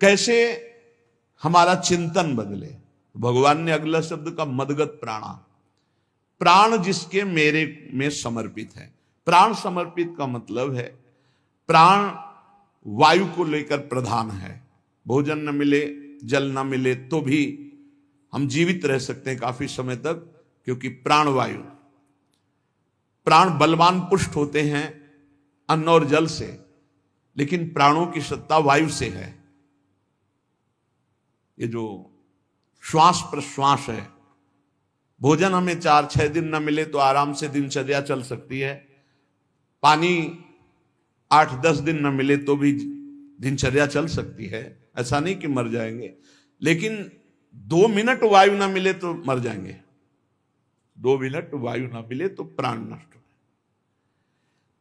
कैसे हमारा चिंतन बदले। भगवान ने अगला शब्द का मदगत प्राणा, प्राण जिसके मेरे में समर्पित है। प्राण समर्पित का मतलब है प्राण वायु को लेकर प्रधान है। भोजन न मिले, जल न मिले तो भी हम जीवित रह सकते हैं काफी समय तक, क्योंकि प्राण वायु, प्राण बलवान पुष्ट होते हैं अन्न और जल से, लेकिन प्राणों की सत्ता वायु से है। ये जो श्वास प्रश्वास है, भोजन हमें 4-6 दिन न मिले तो आराम से दिनचर्या चल सकती है, पानी 8-10 दिन न मिले तो भी दिनचर्या चल सकती है, ऐसा नहीं कि मर जाएंगे। लेकिन 2 मिनट वायु ना मिले तो मर जाएंगे, 2 मिनट वायु ना मिले तो प्राण नष्ट हो।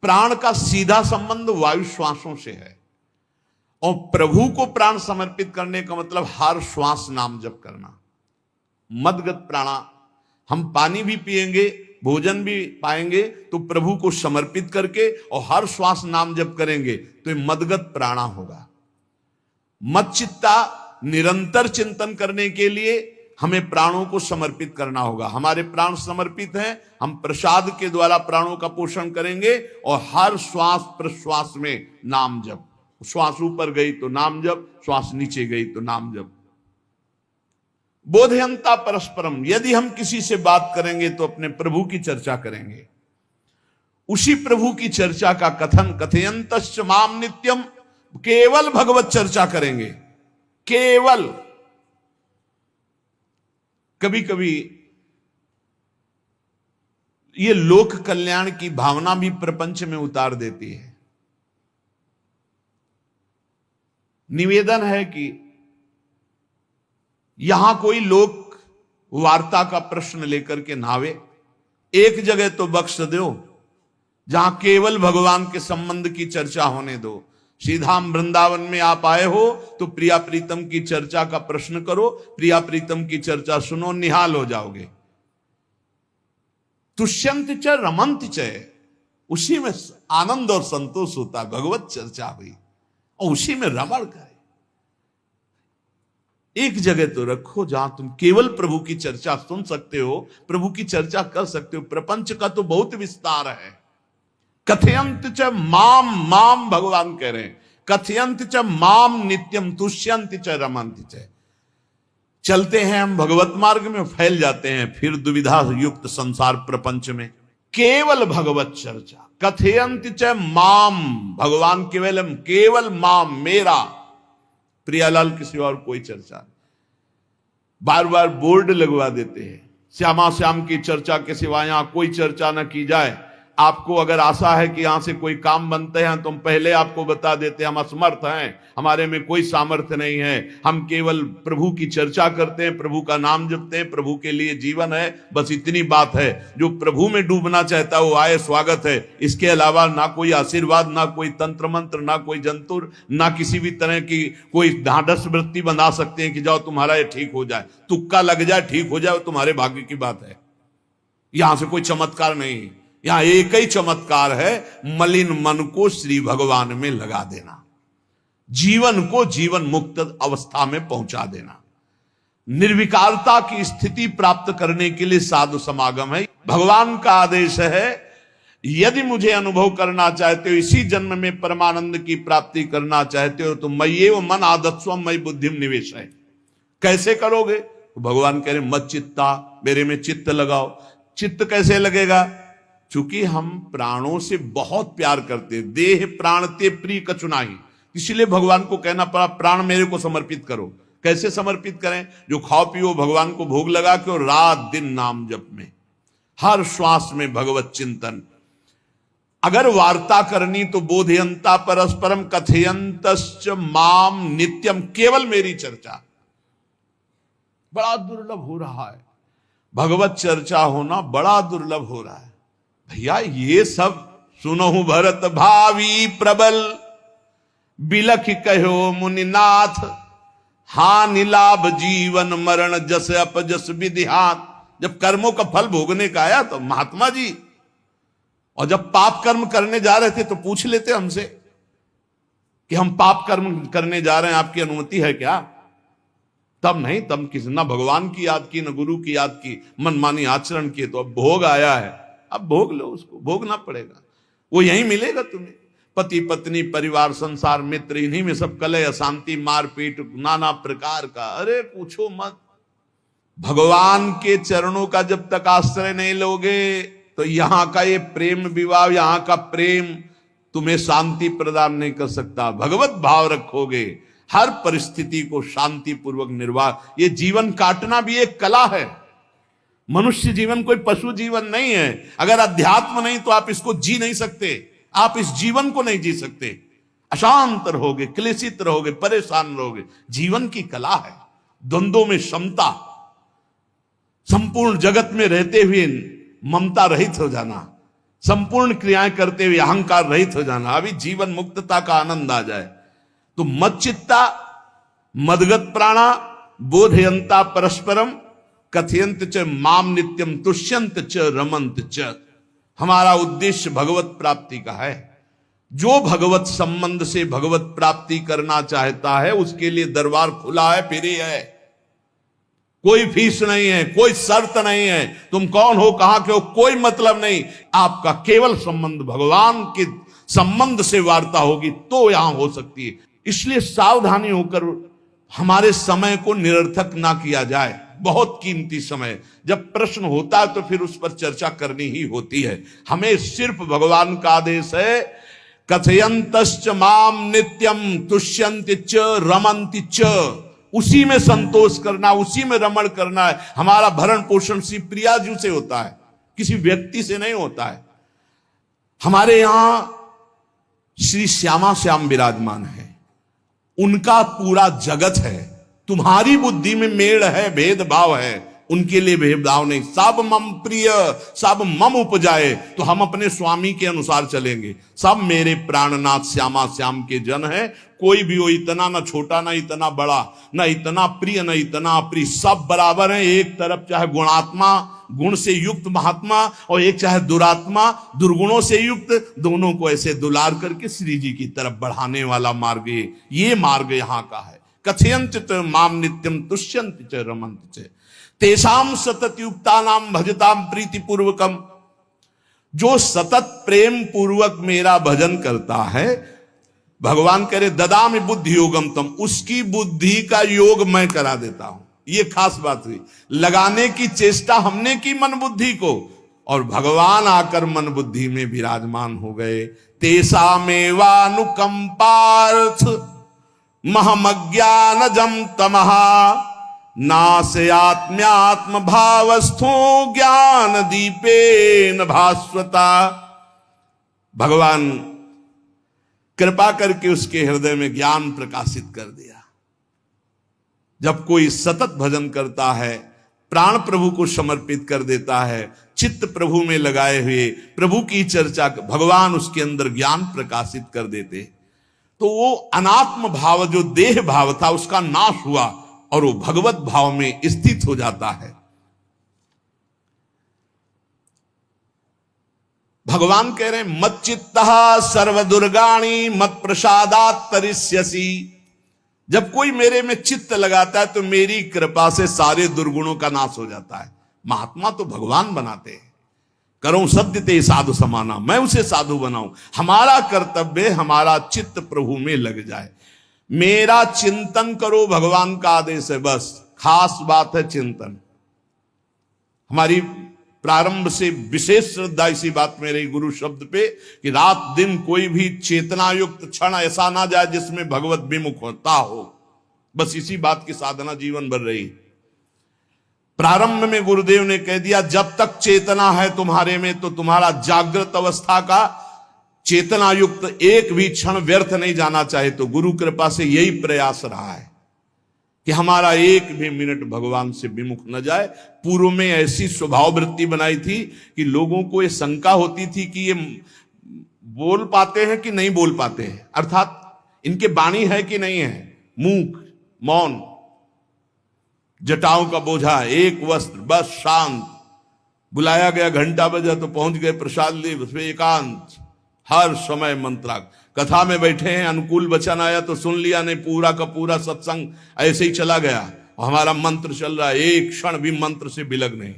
प्राण का सीधा संबंध वायु श्वासों से है, और प्रभु को प्राण समर्पित करने का मतलब हर श्वास नाम जप करना। मदगत प्राणा, हम पानी भी पिएंगे, भोजन भी पाएंगे तो प्रभु को समर्पित करके और हर श्वास नाम जप करेंगे तो ये मदगत प्राणा होगा। मत चित्ता, निरंतर चिंतन करने के लिए हमें प्राणों को समर्पित करना होगा। हमारे प्राण समर्पित हैं, हम प्रसाद के द्वारा प्राणों का पोषण करेंगे और हर श्वास प्रश्वास में नाम जप। श्वास ऊपर गई तो नाम जप, श्वास नीचे गई तो नाम जप। बोधयंता परस्परम, यदि हम किसी से बात करेंगे तो अपने प्रभु की चर्चा करेंगे, उसी प्रभु की चर्चा का कथन, कथयंतश्च माम नित्यम, केवल भगवत चर्चा करेंगे, केवल। कभी कभी ये लोक कल्याण की भावना भी प्रपंच में उतार देती है। निवेदन है कि यहां कोई लोक वार्ता का प्रश्न लेकर के नावे, एक जगह तो बख्श दो जहां केवल भगवान के संबंध की चर्चा होने दो। सीधा वृंदावन में आप आए हो तो प्रिया प्रीतम की चर्चा का प्रश्न करो, प्रिया प्रीतम की चर्चा सुनो, निहाल हो जाओगे। तुष्यंत च रमंत च, उसी में आनंद और संतोष होता। भगवत चर्चा हुई और उसी में रमण करे। एक जगह तो रखो जहां तुम केवल प्रभु की चर्चा सुन सकते हो, प्रभु की चर्चा कर सकते हो। प्रपंच का तो बहुत विस्तार है। कथयंत च माम, माम भगवान कह रहे हैं, कथयंत च माम नित्यम तुष्यंत च रमंत च। चलते हैं हम भगवत मार्ग में, फैल जाते हैं फिर दुविधा युक्त संसार प्रपंच में। केवल भगवत चर्चा, कथयंत च माम, भगवान केवलम, केवल माम, मेरा, प्रियालाल किसी और कोई चर्चा। बार बार बोर्ड लगवा देते हैं, श्यामा श्याम की चर्चा के सिवा यहां कोई चर्चा न की जाए। आपको अगर आशा है कि यहां से कोई काम बनते हैं तो हम पहले आपको बता देते हैं हम असमर्थ हैं, हमारे में कोई सामर्थ्य नहीं है, हम केवल प्रभु की चर्चा करते हैं, प्रभु का नाम जपते हैं, प्रभु के लिए जीवन है, बस इतनी बात है। जो प्रभु में डूबना चाहता है वो आए, स्वागत है। इसके अलावा ना कोई आशीर्वाद, ना कोई तंत्र मंत्र, ना कोई जंतुर, ना किसी भी तरह की कोई ढांढस वृत्ति बना सकते हैं कि जाओ तुम्हारा ये ठीक हो जाए, तुक्का लग जाए, ठीक हो जाए, तुम्हारे भाग्य की बात है। यहां से कोई चमत्कार नहीं, यहां एक ही चमत्कार है, मलिन मन को श्री भगवान में लगा देना, जीवन को जीवन मुक्त अवस्था में पहुंचा देना। निर्विकारता की स्थिति प्राप्त करने के लिए साधु समागम है। भगवान का आदेश है, यदि मुझे अनुभव करना चाहते हो, इसी जन्म में परमानंद की प्राप्ति करना चाहते हो तो मय्येव मन आदत्स्व मयि बुद्धिम निवेश है। कैसे करोगे? भगवान कह रहे मत चित्ता, मेरे में चित्त लगाओ। चित्त कैसे लगेगा? चूंकि हम प्राणों से बहुत प्यार करते, देह प्राण ते प्रिय कछु नाही, इसलिए भगवान को कहना पड़ा प्राण मेरे को समर्पित करो। कैसे समर्पित करें? जो खाओ पियो भगवान को भोग लगा के, और रात दिन नाम जप में, हर श्वास में भगवत चिंतन। अगर वार्ता करनी तो बोधयंता परस्परम, कथयंतश्च माम नित्यम, केवल मेरी चर्चा। बड़ा दुर्लभ हो रहा है, भगवत चर्चा होना बड़ा दुर्लभ हो रहा है। भैया ये सब सुनहु भरत भावी प्रबल, बिलख कहो मुनिनाथ, हानि लाभ जीवन मरण जस अपजस विधिहात। जब कर्मों का फल भोगने का आया तो महात्मा जी, और जब पाप कर्म करने जा रहे थे तो पूछ लेते हमसे, कि हम पाप कर्म करने जा रहे हैं, आपकी अनुमति है क्या? तब नहीं, तब किसी ना भगवान की याद की, न गुरु की याद की, मनमानी आचरण किए। तो अब भोग आया है, अब भोग लो, उसको भोगना पड़ेगा, वो यहीं मिलेगा तुम्हें। पति पत्नी परिवार संसार मित्र, इन्हीं में सब कलह अशांति मारपीट नाना प्रकार का। अरे पूछो मत, भगवान के चरणों का जब तक आश्रय नहीं लोगे तो यहां का ये प्रेम विवाह, यहां का प्रेम तुम्हें शांति प्रदान नहीं कर सकता। भगवत भाव रखोगे, हर परिस्थिति को शांति पूर्वक निर्वाह। ये जीवन काटना भी एक कला है। मनुष्य जीवन कोई पशु जीवन नहीं है। अगर अध्यात्म नहीं तो आप इसको जी नहीं सकते, आप इस जीवन को नहीं जी सकते। अशांत रहोगे, क्लेशित रहोगे, परेशान रहोगे। जीवन की कला है द्वंद्वों में समता, संपूर्ण जगत में रहते हुए ममता रहित हो जाना, संपूर्ण क्रियाएं करते हुए अहंकार रहित हो जाना। अभी जीवन मुक्तता का आनंद आ जाए तो मच्चित्ता मदगत प्राणा बोधयंता परस्परम कथयंत च माम नित्यम तुष्यंत च रमंत च। हमारा उद्देश्य भगवत प्राप्ति का है। जो भगवत संबंध से भगवत प्राप्ति करना चाहता है उसके लिए दरबार खुला है, फ्री है, कोई फीस नहीं है, कोई शर्त नहीं है। तुम कौन हो, कहां के हो, कोई मतलब नहीं। आपका केवल संबंध भगवान के संबंध से वार्ता होगी तो यहां हो सकती है। इसलिए सावधानी होकर हमारे समय को निरर्थक ना किया जाए। बहुत कीमती समय, जब प्रश्न होता है तो फिर उस पर चर्चा करनी ही होती है। हमें सिर्फ भगवान का आदेश है, कथयंतश्च माम नित्यम तुष्यन्ति च रमन्ति च। उसी में संतोष करना, उसी में रमण करना है। हमारा भरण पोषण श्री प्रिया जी से होता है, किसी व्यक्ति से नहीं होता है। हमारे यहां श्री श्यामा श्याम विराजमान है, उनका पूरा जगत है। तुम्हारी बुद्धि में मेड़ है, भेदभाव है, उनके लिए भेदभाव नहीं। सब मम प्रिय सब मम उपजाए, तो हम अपने स्वामी के अनुसार चलेंगे। सब मेरे प्राणनाथ श्यामा श्याम के जन है। कोई भी हो, इतना ना छोटा ना इतना बड़ा, ना इतना प्रिय ना इतना अप्रिय, सब बराबर है। एक तरफ चाहे गुणात्मा गुण से युक्त महात्मा और एक चाहे दुरात्मा दुर्गुणों से युक्त, दोनों को ऐसे दुलार करके श्री जी की तरफ बढ़ाने वाला मार्ग ये मार्ग यहाँ का है। कथयंत च माम नित्यम तुष्यंत च रमंत च तेषाम सतत युक्ता नाम भजताम प्रीति पूर्वकम। जो सतत प्रेम पूर्वक मेरा भजन करता है, भगवान करे ददामि बुद्धि योगम तम, उसकी बुद्धि का योग मैं करा देता हूं। ये खास बात हुई, लगाने की चेष्टा हमने की मन बुद्धि को, और भगवान आकर मन बुद्धि में विराजमान हो गए। तेषामेवानुकंपार्थ महमज्ञानजम तमहा नास्यात्म्यात्म भावस्थो ज्ञान दीपेन भास्वता। भगवान कृपा करके उसके हृदय में ज्ञान प्रकाशित कर दिया। जब कोई सतत भजन करता है, प्राण प्रभु को समर्पित कर देता है, चित्त प्रभु में लगाए हुए प्रभु की चर्चा, भगवान उसके अंदर ज्ञान प्रकाशित कर देते, तो वो अनात्म भाव जो देह भाव था उसका नाश हुआ और वो भगवत भाव में स्थित हो जाता है। भगवान कह रहे हैं मत चित्तः सर्वदुर्गाणि मत प्रसादात् तरिष्यसि। जब कोई मेरे में चित्त लगाता है तो मेरी कृपा से सारे दुर्गुणों का नाश हो जाता है। महात्मा तो भगवान बनाते हैं। करो सत्य ते साधु समाना, मैं उसे साधु बनाऊं। हमारा कर्तव्य, हमारा चित्त प्रभु में लग जाए। मेरा चिंतन करो, भगवान का आदेश है। बस खास बात है चिंतन। हमारी प्रारंभ से विशेष श्रद्धा इसी बात में रही गुरु शब्द पे, कि रात दिन कोई भी चेतना युक्त क्षण ऐसा ना जाए जिसमें भगवत विमुख होता हो। बस इसी बात की साधना जीवन भर रही। प्रारंभ में गुरुदेव ने कह दिया, जब तक चेतना है तुम्हारे में तो तुम्हारा जागृत अवस्था का चेतना युक्त एक भी क्षण व्यर्थ नहीं जाना चाहे। तो गुरु कृपा से यही प्रयास रहा है कि हमारा एक भी मिनट भगवान से विमुख न जाए। पूर्व में ऐसी स्वभाव वृत्ति बनाई थी कि लोगों को ये शंका होती थी कि ये बोल पाते हैं कि नहीं बोल पाते हैं, अर्थात इनके वाणी है कि नहीं है। मूक, मौन, जटाओं का बोझा, एक वस्त्र, बस शांत। बुलाया गया, घंटा बजा तो पहुंच गए, प्रसाद ले, उसमें एकांत, हर समय मंत्राग। कथा में बैठे हैं, अनुकूल वचन आया तो सुन लिया, नहीं पूरा का पूरा सत्संग ऐसे ही चला गया। हमारा मंत्र चल रहा है, एक क्षण भी मंत्र से बिलग नहीं।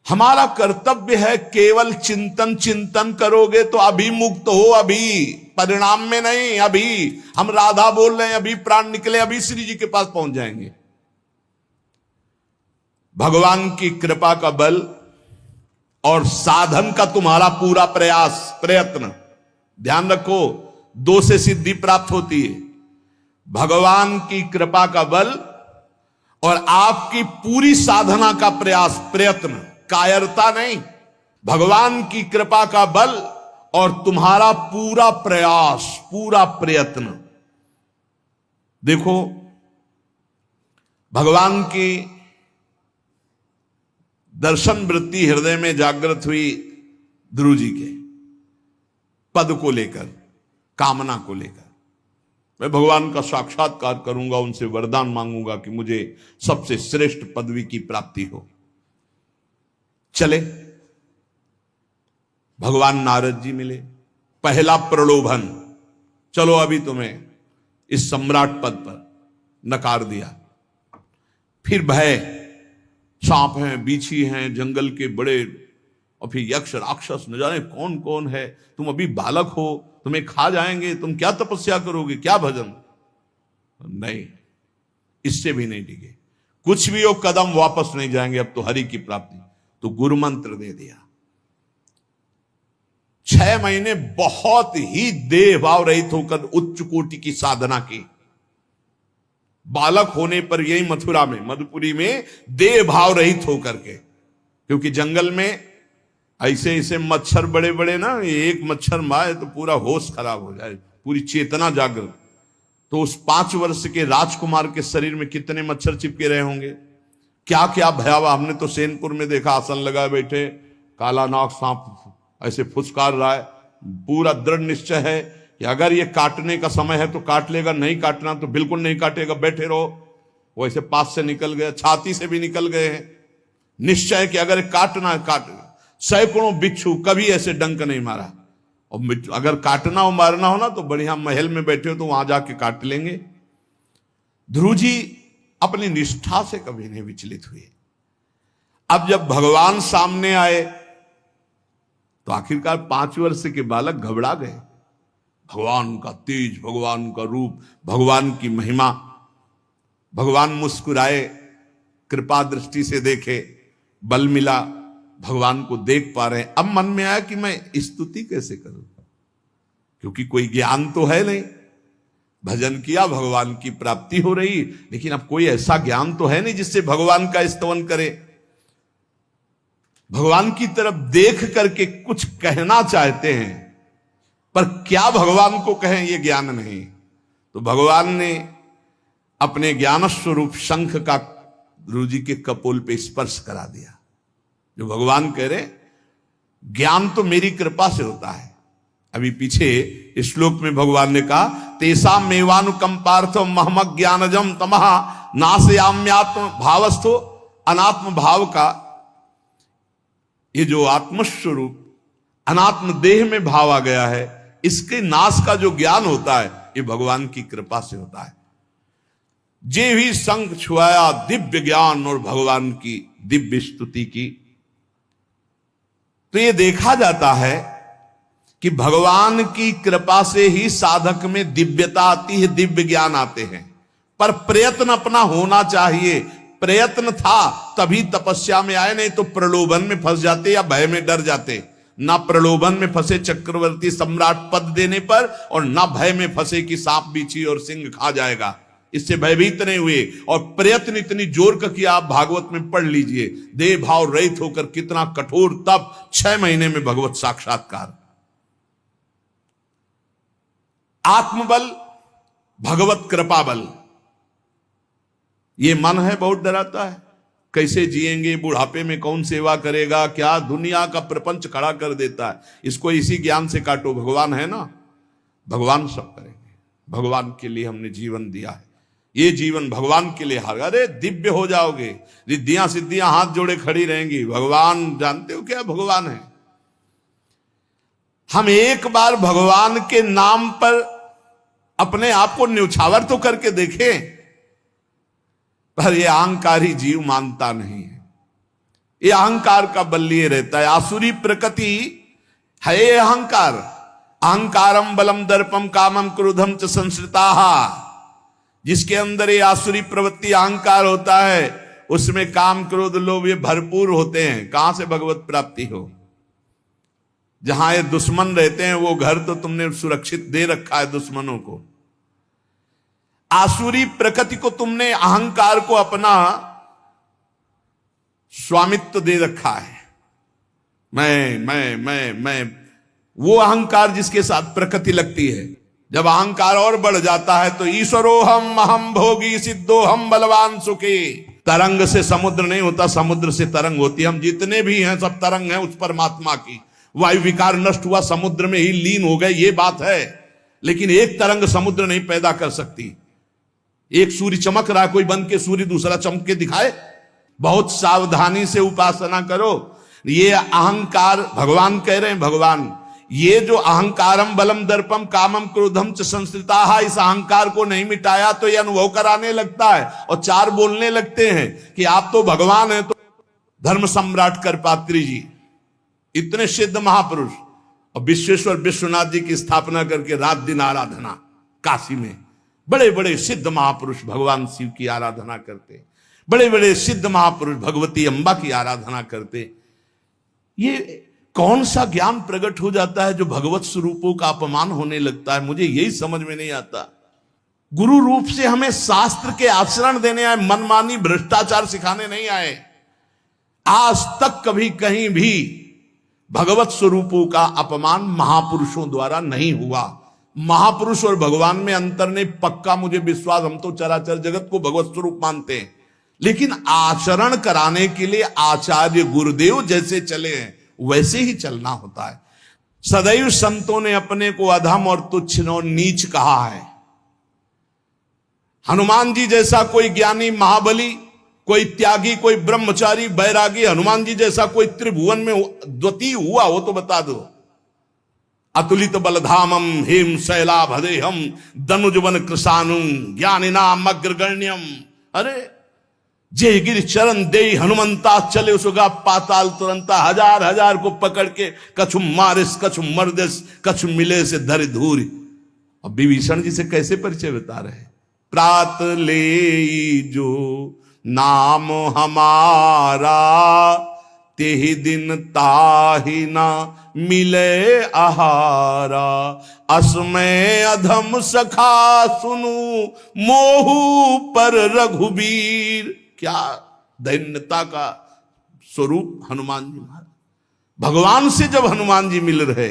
हमारा कर्तव्य है केवल चिंतन। चिंतन करोगे तो अभी मुक्त हो, अभी परिणाम में नहीं। अभी हम राधा बोल रहे हैं, अभी प्राण निकले, अभी श्री जी के पास पहुंच जाएंगे। भगवान की कृपा का बल और साधन का तुम्हारा पूरा प्रयास प्रयत्न, ध्यान रखो, दो से सिद्धि प्राप्त होती है। भगवान की कृपा का बल और आपकी पूरी साधना का प्रयास प्रयत्न, कायरता नहीं। भगवान की कृपा का बल और तुम्हारा पूरा प्रयास, पूरा प्रयत्न। देखो, भगवान की दर्शन वृत्ति हृदय में जागृत हुई ध्रुव जी के पद को लेकर, कामना को लेकर। मैं भगवान का साक्षात्कार करूंगा, उनसे वरदान मांगूंगा कि मुझे सबसे श्रेष्ठ पदवी की प्राप्ति हो। चले, भगवान नारद जी मिले। पहला प्रलोभन, चलो अभी तुम्हें इस सम्राट पद पर नकार दिया। फिर भय, सांप हैं, बीछी हैं, जंगल के बड़े, और फिर यक्ष राक्षस, न जाने कौन कौन है। तुम अभी बालक हो, तुम्हें खा जाएंगे, तुम क्या तपस्या करोगे, क्या भजन। नहीं, इससे भी नहीं टिके। कुछ भी हो, कदम वापस नहीं जाएंगे, अब तो हरि की प्राप्ति। तो गुरु मंत्र दे दिया। 6 महीने बहुत ही देह भाव रहित होकर उच्च कोटि की साधना की। बालक होने पर यही मथुरा में, मधुपुरी में देह भाव रहित होकर के, क्योंकि जंगल में ऐसे ऐसे मच्छर बड़े बड़े ना, एक मच्छर मारे तो पूरा होश खराब हो जाए, पूरी चेतना जागृत। तो उस 5 वर्ष के राजकुमार के शरीर में कितने मच्छर चिपके रहे होंगे, क्या क्या भयावह। हमने तो सेनपुर में देखा, आसन लगाए बैठे, काला नाग सांप ऐसे फुसकार रहा है। पूरा दृढ़ निश्चय है कि अगर ये काटने का समय है तो काट लेगा, नहीं काटना तो बिल्कुल नहीं काटेगा, बैठे रहो। वो ऐसे पास से निकल गए, छाती से भी निकल गए हैं। निश्चय कि अगर काटना है काट। सैकड़ों बिच्छू, कभी ऐसे डंक नहीं मारा। और अगर काटना हो मारना हो ना तो बढ़िया महल में बैठे हो तो वहां जाके काट लेंगे। ध्रुव जी अपनी निष्ठा से कभी नहीं विचलित हुए। अब जब भगवान सामने आए तो आखिरकार 5 वर्ष के बालक घबरा गए। भगवान का तेज, भगवान का रूप, भगवान की महिमा। भगवान मुस्कुराए, कृपा दृष्टि से देखे, बल मिला, भगवान को देख पा रहे हैं। अब मन में आया कि मैं स्तुति कैसे करूं, क्योंकि कोई ज्ञान तो है नहीं। भजन किया, भगवान की प्राप्ति हो रही, लेकिन अब कोई ऐसा ज्ञान तो है नहीं जिससे भगवान का स्तवन करे। भगवान की तरफ देख करके कुछ कहना चाहते हैं, पर क्या भगवान को कहें ये ज्ञान नहीं। तो भगवान ने अपने ज्ञान स्वरूप शंख का ध्रुव जी के कपोल पे स्पर्श करा दिया। जो भगवान कह रहे, ज्ञान तो मेरी कृपा से होता है। अभी पीछे इस श्लोक में भगवान ने कहा, तेसा मेवानुकंपार्थ महमक ज्ञानजम तमः नाशयाम्यात्म भावस्थो। अनात्म भाव का ये जो आत्मस्वरूप अनात्म देह में भाव आ गया है, इसके नाश का जो ज्ञान होता है ये भगवान की कृपा से होता है। जे भी संग छुआया दिव्य ज्ञान और भगवान की दिव्य स्तुति की। तो ये देखा जाता है कि भगवान की कृपा से ही साधक में दिव्यता आती है, दिव्य ज्ञान आते हैं। पर प्रयत्न अपना होना चाहिए। प्रयत्न था तभी तपस्या में आए, नहीं तो प्रलोभन में फंस जाते या भय में डर जाते। ना प्रलोभन में फंसे चक्रवर्ती सम्राट पद देने पर, और ना भय में फंसे कि सांप बीछी और सिंह खा जाएगा, इससे भयभीत नहीं हुए। और प्रयत्न इतनी जोर का किया, आप भागवत में पढ़ लीजिए, देह भाव रहित होकर कितना कठोर तप, 6 महीने में भगवत साक्षात्कार। आत्मबल, भगवत कृपा बल। ये मन है बहुत डराता है, कैसे जिएंगे, बुढ़ापे में कौन सेवा करेगा, क्या दुनिया का प्रपंच खड़ा कर देता है। इसको इसी ज्ञान से काटो, भगवान है ना, भगवान सब करेंगे। भगवान के लिए हमने जीवन दिया है, ये जीवन भगवान के लिए हार। अरे दिव्य हो जाओगे, रिद्धियां सिद्धियां हाथ जोड़े खड़ी रहेंगी। भगवान जानते हो क्या भगवान है। हम एक बार भगवान के नाम पर अपने आप को न्यौछावर तो करके देखें, पर यह अहंकारी जीव मानता नहीं है, ये अहंकार का बल लिए रहता है। आसुरी प्रकृति है ये अहंकार। अहंकारम बलम दर्पम कामम क्रोधम च संश्रिताः, जिसके अंदर ये आसुरी प्रवृत्ति अहंकार होता है, उसमें काम क्रोध लोभ ये भरपूर होते हैं। कहां से भगवत प्राप्ति हो? जहां ये दुश्मन रहते हैं वो घर तो तुमने सुरक्षित दे रखा है दुश्मनों को। आसुरी प्रकृति को तुमने अहंकार को अपना स्वामित्व दे रखा है। मैं वो अहंकार जिसके साथ प्रकृति लगती है। जब अहंकार और बढ़ जाता है तो ईश्वरोहम अहम भोगी सिद्धोहम बलवान सुखी। तरंग से समुद्र नहीं होता, समुद्र से तरंग होती है। हम जितने भी हैं सब तरंग हैं उस परमात्मा की। वायु विकार नष्ट हुआ, समुद्र में ही लीन हो गए, ये बात है। लेकिन एक तरंग समुद्र नहीं पैदा कर सकती। एक सूर्य चमक रहा, कोई बन के सूर्य दूसरा चमक के दिखाए? बहुत सावधानी से उपासना करो। ये अहंकार भगवान कह रहे हैं, भगवान ये जो अहंकारम बलम दर्पम कामम क्रोधम च संश्रिताः, इस अहंकार को नहीं मिटाया तो ये अनुभव कराने लगता है और चार बोलने लगते हैं कि आप तो भगवान हैं। तो धर्म सम्राट करपात्री जी इतने सिद्ध महापुरुष और विश्वेश्वर विश्वनाथ जी की स्थापना करके रात दिन आराधना, काशी में बड़े बड़े सिद्ध महापुरुष भगवान शिव की आराधना करते, बड़े बड़े सिद्ध महापुरुष भगवती अम्बा की आराधना करते। ये कौन सा ज्ञान प्रकट हो जाता है जो भगवत स्वरूपों का अपमान होने लगता है? मुझे यही समझ में नहीं आता। गुरु रूप से हमें शास्त्र के आचरण देने आए, मनमानी भ्रष्टाचार सिखाने नहीं आए। आज तक कभी कहीं भी भगवत स्वरूपों का अपमान महापुरुषों द्वारा नहीं हुआ। महापुरुष और भगवान में अंतर नहीं, पक्का मुझे विश्वास। हम तो चराचर जगत को भगवत स्वरूप मानते हैं, लेकिन आचरण कराने के लिए आचार्य गुरुदेव जैसे चले हैं वैसे ही चलना होता है। सदैव संतों ने अपने को अधम और तुच्छ और नीच कहा है। हनुमान जी जैसा कोई ज्ञानी महाबली, कोई त्यागी, कोई ब्रह्मचारी बैरागी, हनुमान जी जैसा कोई त्रिभुवन में द्वितीय हुआ हो तो बता दो। अतुलित बलधामम हेम शैलाभदेहम दनुजवन कृशानुम ज्ञानिनाम अग्रगण्यम। अरे जय गिर चरण दे हनुमंता चले उसगा पाताल तुरंता। हजार हजार को पकड़ के कछु मारिस कछु मर्दिस कछु मिले से धर धूरी। अब विभीषण जी से कैसे परिचय बता रहे? प्रात ले जो नाम हमारा तेहि दिन ताहि ना मिले आहारा। असमय अधम सखा सुनु मोहू पर रघुबीर। क्या दैन्यता का स्वरूप हनुमान जी महाराज। भगवान से जब हनुमान जी मिल रहे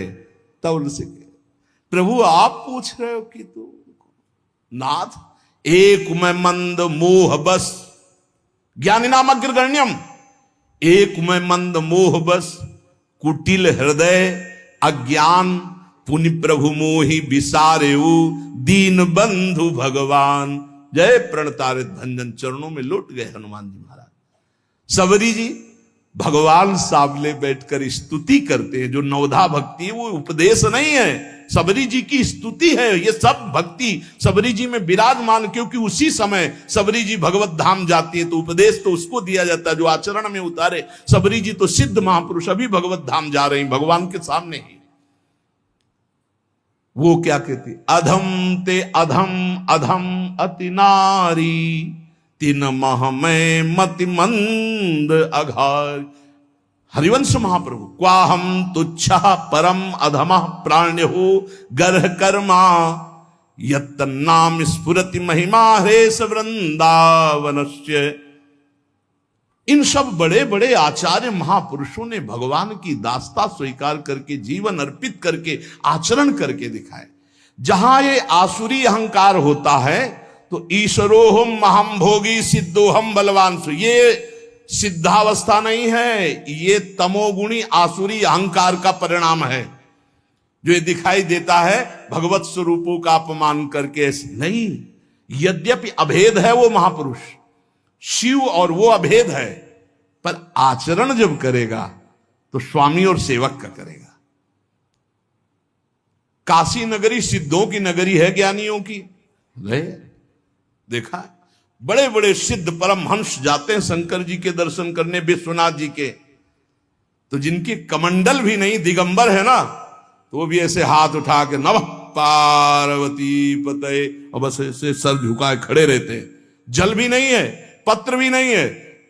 तब उनसे प्रभु आप पूछ रहे हो कि तू नाथ एक में मंद मोह बस ज्ञानी नाम अग्रगण्यम। एक में मंद मोह बस कुटिल हृदय अज्ञान पुनि प्रभु मोहि विसारेऊ दीन बंधु भगवान। जय प्रणतारित भंजन चरणों में लौट गए हनुमान जी महाराज। सबरी जी भगवान सामने बैठकर स्तुति करते हैं। जो नवधा भक्ति है वो उपदेश नहीं है, सबरी जी की स्तुति है। ये सब भक्ति सबरी जी में विराजमान, क्योंकि उसी समय सबरी जी भगवत धाम जाती है तो उपदेश तो उसको दिया जाता है जो आचरण में उतारे। सबरी जी तो सिद्ध महापुरुष अभी भगवत धाम जा रहे हैं भगवान के सामने ही। वो क्या कहती? अधम ते अधम अधम अति नारी तीन मह में मति मंद अघार। हरिवंश महाप्रभु क्वाहम तुच्छ परम अधम प्राण्य हो गर्ह कर्मा यत नाम स्फुरति महिमा हरेश वृंदावनस्य। इन सब बड़े बड़े आचार्य महापुरुषों ने भगवान की दास्ता स्वीकार करके जीवन अर्पित करके आचरण करके दिखाए। जहां ये आसुरी अहंकार होता है तो ईश्वरोहम अहम भोगी सिद्धोहम बलवान सु, ये सिद्धावस्था नहीं है, ये तमोगुणी आसुरी अहंकार का परिणाम है जो ये दिखाई देता है भगवत स्वरूपों का अपमान करके। नहीं, यद्यपि अभेद है वो महापुरुष शिव और वो अभेद है, पर आचरण जब करेगा तो स्वामी और सेवक का करेगा। काशी नगरी सिद्धों की नगरी है, ज्ञानियों की गए, देखा है। बड़े बड़े सिद्ध परमहंस जाते हैं शंकर जी के दर्शन करने, विश्वनाथ जी के, तो जिनकी कमंडल भी नहीं, दिगंबर है ना, तो वो भी ऐसे हाथ उठा के नमः पार्वती पते, और बस ऐसे सर झुकाए खड़े रहते हैं। जल भी नहीं है, पत्र भी नहीं है,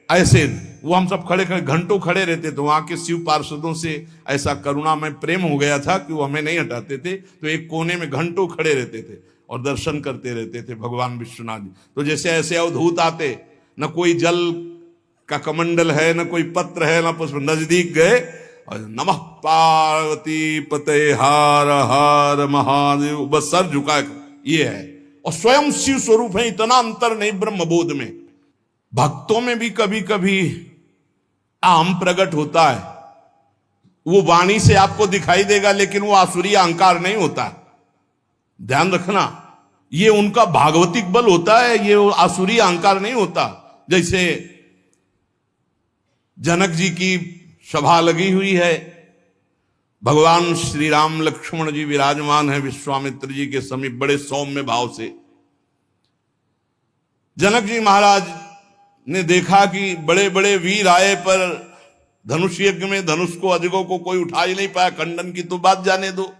ऐसे वो हम सब खड़े खड़े घंटों खड़े रहते। तो वहां के शिव पार्षदों से ऐसा करुणा में प्रेम हो गया था कि वो हमें नहीं हटाते थे, तो एक कोने में घंटों खड़े रहते थे और दर्शन करते रहते थे भगवान विश्वनाथ जी। तो जैसे ऐसे अवधूत आते, न कोई जल का कमंडल है, न कोई पत्र है, न पुष्प, नजदीक गए और नमः पार्वती पते हर हर महादेव, बस सर झुकाए, ये है। और स्वयं शिव स्वरूप है, इतना अंतर नहीं ब्रह्मबोध में। भक्तों में भी कभी कभी आम प्रकट होता है, वो वाणी से आपको दिखाई देगा, लेकिन वो आसुरी अहंकार नहीं होता। ध्यान रखना, ये उनका भागवतिक बल होता है, ये आसुरी अहंकार नहीं होता। जैसे जनक जी की सभा लगी हुई है, भगवान श्री राम लक्ष्मण जी विराजमान है विश्वामित्र जी के समीप, बड़े सौम्य भाव से। जनक जी महाराज ने देखा कि बड़े बड़े वीर आए, पर धनुष यज्ञ में धनुष को, अजगों को कोई उठा ही नहीं पाया, खंडन की तो बात जाने दो।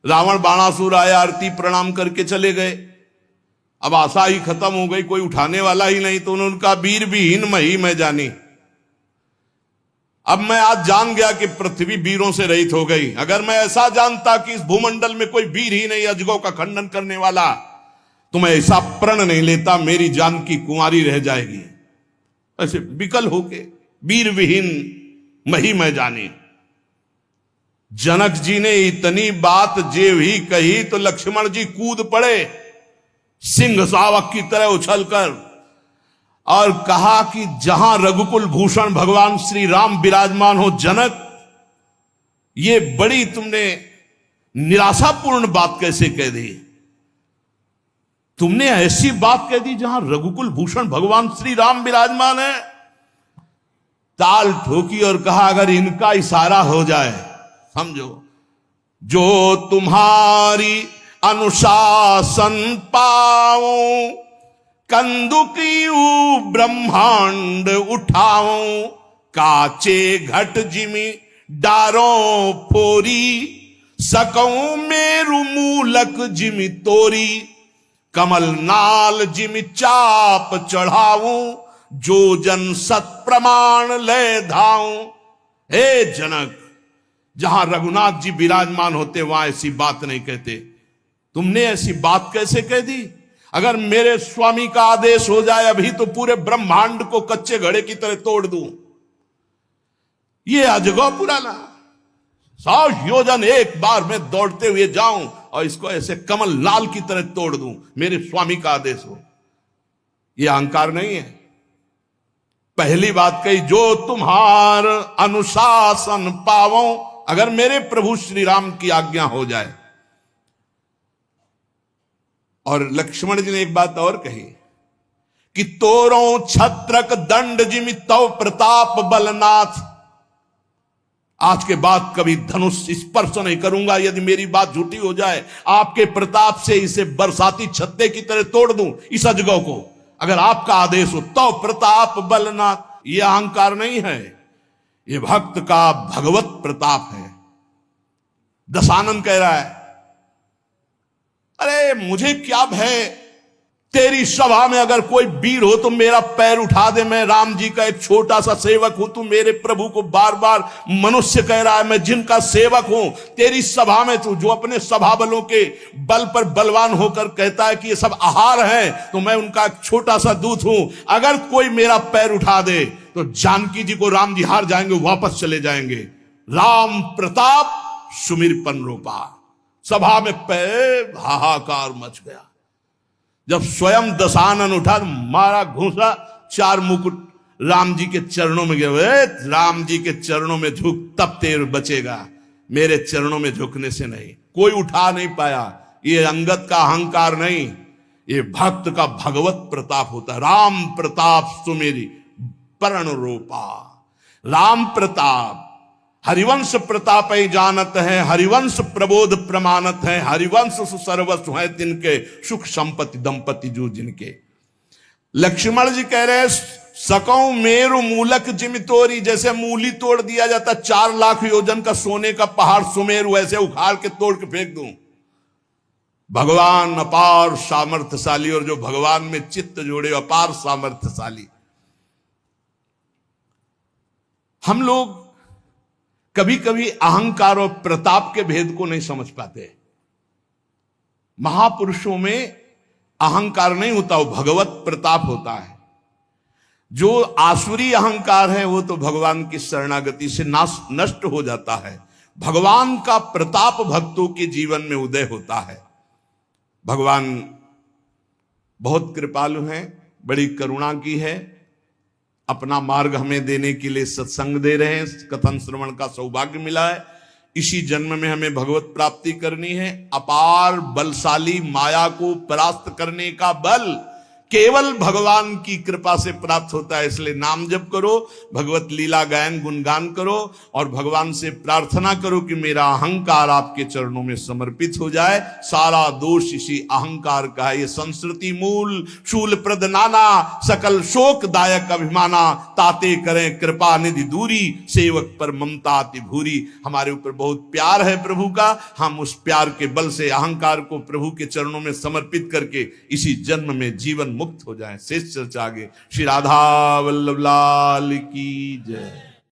रावण बाणासुर आया, आरती प्रणाम करके चले गए। अब आशा ही खत्म हो गई, कोई उठाने वाला ही नहीं, तो उन्होंने उनका वीर विहीन मही मैं जानी। अब मैं आज जान गया कि पृथ्वी वीरों से रहित हो गई। अगर मैं ऐसा जानता कि इस भूमंडल में कोई वीर ही नहीं अजगों का खंडन करने वाला, तो मैं ऐसा प्रण नहीं लेता, मेरी जान की कुंवारी रह जाएगी। ऐसे विकल होके वीर विहीन मही मैं जानी। जनक जी ने इतनी बात जे भी कही तो लक्ष्मण जी कूद पड़े सिंह शावक की तरह उछलकर, और कहा कि जहां रघुकुल भूषण भगवान श्री राम विराजमान हो, जनक ये बड़ी तुमने निराशापूर्ण बात कैसे कह दी? तुमने ऐसी बात कह दी जहां रघुकुल भूषण भगवान श्री राम विराजमान है। ताल ठोकी और कहा अगर इनका इशारा हो जाए, समझो, जो तुम्हारी अनुशासन पाओ, कंदुकियू ब्रह्मांड उठाओ, काचे घट जिमी डारो फोरी, सकऊं मेरु मूलक जिमी तोरी, कमल नाल जिमी चाप चढ़ाऊं, जो जन सत प्रमाण ले धाऊं। हे जनक, जहां रघुनाथ जी विराजमान होते वहां ऐसी बात नहीं कहते। तुमने ऐसी बात कैसे कह दी? अगर मेरे स्वामी का आदेश हो जाए अभी तो पूरे ब्रह्मांड को कच्चे घड़े की तरह तोड़ दूं। ये अजगौ पुराना 100 योजन एक बार में दौड़ते हुए जाऊं और इसको ऐसे कमल लाल की तरह तोड़ दूं, मेरे स्वामी का आदेश हो। यह अहंकार नहीं है। पहली बात कही, जो तुम्हार अनुशासन पावो, अगर मेरे प्रभु श्री राम की आज्ञा हो जाए। और लक्ष्मण जी ने एक बात और कही कि तोरो छत्रक दंड जिमि तव प्रताप बलनाथ, आज के बाद कभी धनुष स्पर्श नहीं करूंगा यदि मेरी बात झूठी हो जाए। आपके प्रताप से इसे बरसाती छत्ते की तरह तोड़ दूं इस अजगौ को, अगर आपका आदेश हो। तो प्रताप बलनाथ, यह अहंकार नहीं है, यह भक्त का भगवत प्रताप है। दशानन कह रहा है, अरे मुझे क्या भय, तेरी सभा में अगर कोई वीर हो तो मेरा पैर उठा दे, मैं राम जी का एक छोटा सा सेवक हूं। तू मेरे प्रभु को बार बार मनुष्य कह रहा है, मैं जिनका सेवक हूं। तेरी सभा में तू जो अपने सभा बलों के बल पर बलवान होकर कहता है कि ये सब आहार है, तो मैं उनका एक छोटा सा दूत हूं। अगर कोई मेरा पैर उठा दे तो जानकी जी को राम जी हार जाएंगे, वापस चले जाएंगे। राम प्रताप सुमिरपन रूपा। सभा में पैर हाहाकार मच गया। जब स्वयं दशानन उठा, मारा घूसा, 4 मुकुट राम जी के चरणों में गए। राम जी के चरणों में झुक, तब तेर बचेगा, मेरे चरणों में झुकने से नहीं। कोई उठा नहीं पाया। ये अंगत का अहंकार नहीं, ये भक्त का भगवत प्रताप होता है। राम प्रताप सुमेरी पर्ण रूपा। राम प्रताप हरिवंश प्रताप जानत है, हरिवंश प्रबोध प्रमाणत है, हरिवंश सर्वस्व है तिनके, सुख संपत्ति दंपति जो जिनके। लक्ष्मण जी कह रहे सकौ मेरु मूलक जिम तोरी, जैसे मूली तोड़ दिया जाता 4 लाख योजन का सोने का पहाड़ सुमेरु, वैसे उखाड़ के तोड़ के फेंक दूं। भगवान अपार सामर्थ्यशाली, और जो भगवान में चित्त जोड़े अपार सामर्थ्यशाली। हम लोग कभी कभी अहंकार और प्रताप के भेद को नहीं समझ पाते। महापुरुषों में अहंकार नहीं होता, वो भगवत प्रताप होता है। जो आसुरी अहंकार है वो तो भगवान की शरणागति से नष्ट हो जाता है। भगवान का प्रताप भक्तों के जीवन में उदय होता है। भगवान बहुत कृपालु हैं, बड़ी करुणा की है, अपना मार्ग हमें देने के लिए सत्संग दे रहे हैं, कथन श्रवण का सौभाग्य मिला है। इसी जन्म में हमें भगवत प्राप्ति करनी है। अपार बलशाली माया को परास्त करने का बल केवल भगवान की कृपा से प्राप्त होता है। इसलिए नाम जप करो, भगवत लीला गायन गुणगान करो, और भगवान से प्रार्थना करो कि मेरा अहंकार आपके चरणों में समर्पित हो जाए। सारा दोष इसी अहंकार का है। ये संस्कृति मूल शूल प्रद नाना, सकल शोक दायक अभिमाना, ताते करें कृपा निधि दूरी, सेवक पर ममता अति भूरी। हमारे ऊपर बहुत प्यार है प्रभु का, हम उस प्यार के बल से अहंकार को प्रभु के चरणों में समर्पित करके इसी जन्म में जीवन मुक्त हो जाए। शेष चर्चा आगे। श्री राधा वल्लभ लाल की जय।